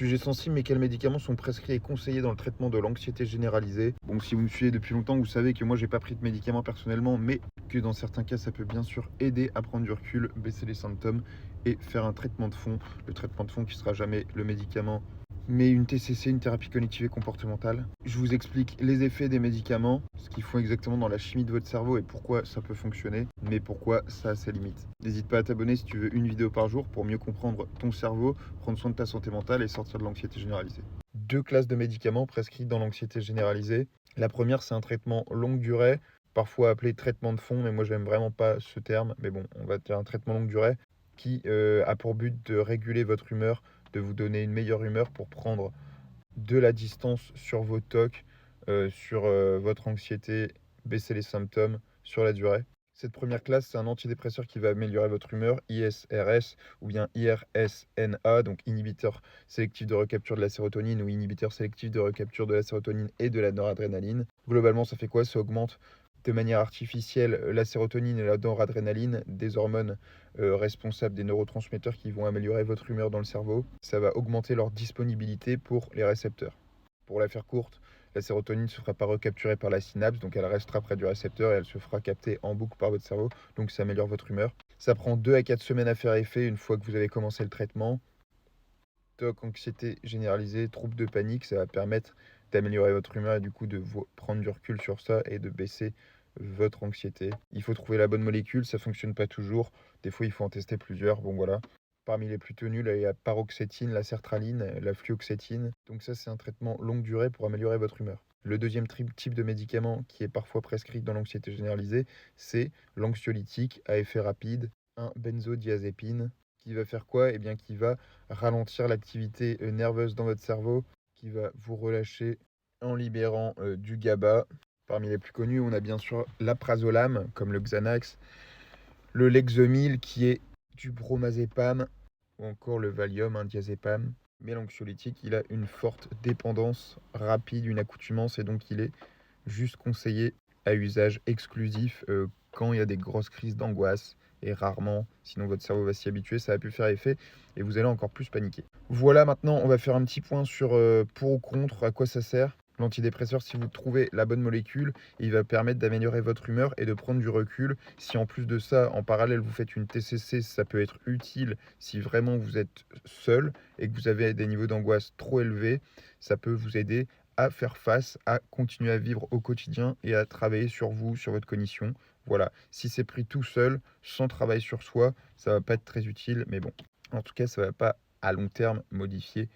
Sujet sensible, mais quels médicaments sont prescrits et conseillés dans le traitement de l'anxiété généralisée? Bon, si vous me suivez depuis longtemps, vous savez que moi, j'ai pas pris de médicaments personnellement, mais que dans certains cas, ça peut bien sûr aider à prendre du recul, baisser les symptômes et faire un traitement de fond. Le traitement de fond qui sera jamais le médicament, mais une TCC, une thérapie cognitive et comportementale. Je vous explique les effets des médicaments, ce qu'ils font exactement dans la chimie de votre cerveau et pourquoi ça peut fonctionner, mais pourquoi ça a ses limites. N'hésite pas à t'abonner si tu veux une vidéo par jour pour mieux comprendre ton cerveau, prendre soin de ta santé mentale et sortir de l'anxiété généralisée. Deux classes de médicaments prescrits dans l'anxiété généralisée. La première, c'est un traitement longue durée, parfois appelé traitement de fond, mais moi j'aime vraiment pas ce terme, mais bon, on va dire un traitement longue durée qui a pour but de réguler votre humeur, de vous donner une meilleure humeur pour prendre de la distance sur vos TOC, sur votre anxiété, baisser les symptômes sur la durée. Cette première classe, c'est un antidépresseur qui va améliorer votre humeur, ISRS ou bien IRSNA, donc inhibiteur sélectif de recapture de la sérotonine ou inhibiteur sélectif de recapture de la sérotonine et de la noradrénaline. Globalement, ça fait quoi? Ça augmente de manière artificielle la sérotonine et la noradrénaline, des hormones responsables des neurotransmetteurs qui vont améliorer votre humeur dans le cerveau. Ça va augmenter leur disponibilité pour les récepteurs. Pour la faire courte, la sérotonine ne se fera pas recapturer par la synapse, donc elle restera près du récepteur et elle se fera capter en boucle par votre cerveau, donc ça améliore votre humeur. Ça prend 2 à 4 semaines à faire effet une fois que vous avez commencé le traitement. TOC, anxiété généralisée, troubles de panique, ça va permettre d'améliorer votre humeur et du coup de prendre du recul sur ça et de baisser votre anxiété. Il faut trouver la bonne molécule, ça fonctionne pas toujours. Des fois, il faut en tester plusieurs. Bon, voilà. Parmi les plus tenus, là, il y a la paroxétine, la sertraline, la fluoxétine. Donc ça, c'est un traitement longue durée pour améliorer votre humeur. Le deuxième type de médicament qui est parfois prescrit dans l'anxiété généralisée, c'est l'anxiolytique à effet rapide, un benzodiazépine, qui va faire quoi? Eh bien, qui va ralentir l'activité nerveuse dans votre cerveau, qui va vous relâcher en libérant du GABA. Parmi les plus connus, on a bien sûr l'aprazolam, comme le Xanax, le Lexomil, qui est du bromazépam, ou encore le Valium, un diazépam. Mais l'anxiolytique, il a une forte dépendance rapide, une accoutumance, et donc il est juste conseillé à usage exclusif quand il y a des grosses crises d'angoisse et rarement, sinon votre cerveau va s'y habituer, ça a pu faire effet et vous allez encore plus paniquer. Voilà, maintenant on va faire un petit point sur pour ou contre, à quoi ça sert. L'antidépresseur, si vous trouvez la bonne molécule, il va permettre d'améliorer votre humeur et de prendre du recul. Si en plus de ça, en parallèle, vous faites une TCC, ça peut être utile si vraiment vous êtes seul et que vous avez des niveaux d'angoisse trop élevés. Ça peut vous aider à faire face, à continuer à vivre au quotidien et à travailler sur vous, sur votre cognition. Voilà, si c'est pris tout seul, sans travail sur soi, ça va pas être très utile, mais bon, en tout cas, ça va pas à long terme modifier